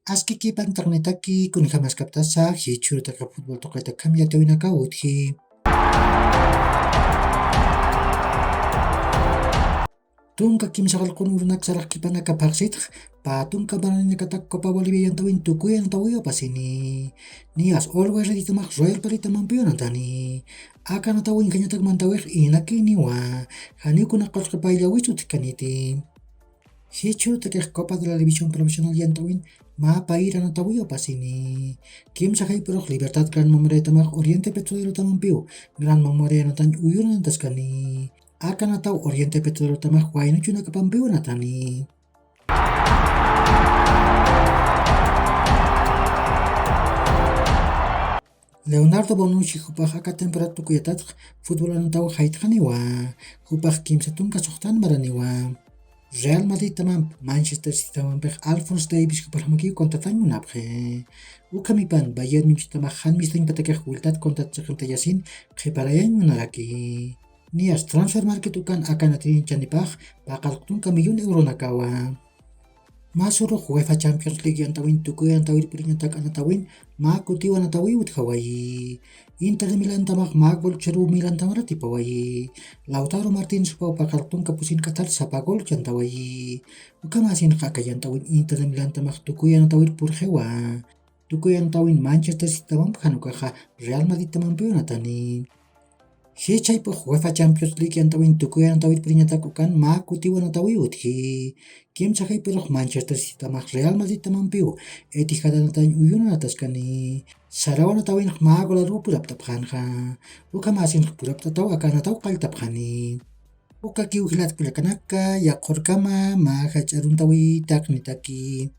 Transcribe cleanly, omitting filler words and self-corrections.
Askikipan taknitaki kunikamas kaptasak hichurutaka futbol toqayta kamyatawinaka utji. Tunka kimsa qallquni urunaqa saraqkipanaka paqsitaq patunka bananinakatak Copa Bolivia yantawin tukuyan tawiyapasini nias Always Ready tamaq Royal Paritamampiunantani akanatawin kanyatak mantawiq inaki niwa hanikuna qallqipayllawichut kaniti hichurutakiq Copa de la División Profesional yantawin mapairanatawiyapasini kimsa haypuruq Libertad Gran Memoria tamaq Oriente Petrolero tamanpiu Gran Memoria natan uyuranantaskani akanataw Oriente Petrolero tamaq waynuchunakapampiwanatani. Leonardo Bonucci hupaq aka temporada tukuyatataq futbolanantawa haytqaniwa hupaq kimsa tunka suqtanmaraniwa Real Madrid tamanpi Manchester City tamanpiq Alphonso Davies hupaq hamakiyu contratamunapqi ukamipan Bayern Munich tamaq James Limpatakiq Wiltad contratachiqanta yasin qhiparayanmunaraki nias transfer market ukan akanatinin chanipaq paqalq tunka millón euronakawa masuruq UEFA Champions League yantawin tukuy antawirpurinñataq anatawin ma kutiw anatawiwit hawayi Inter de Milán tamaq ma gol cheru Milan tamara tipawayi Lautaro Martínez hupaq paqalq tunka pusin Qatar sapa gol chantawayi ukamasinqa aka yantawin Inter de Milán tamaq tukuy anatawirpurqhiwa tukuy anatawin Manchester City tamanpi hanukaqa Real Madrid tamanpiwanatani Hechaypuq UEFA Champions League yantawin tukuy anatawirpurinñataq ukan ma kutiw anatawiwitji kimsa haypuruq Manchester City tamaq Real Madrid tamanpiu Etihad anatañ uyunanatasqani Sarawan anatawinaq ma golaruwa puraptapqanqa ukamasinqa puraptataw aka anataw qalltapqani uka kiwk latkillakanaka yaqurkama ma hach'aruntawi taqnitaki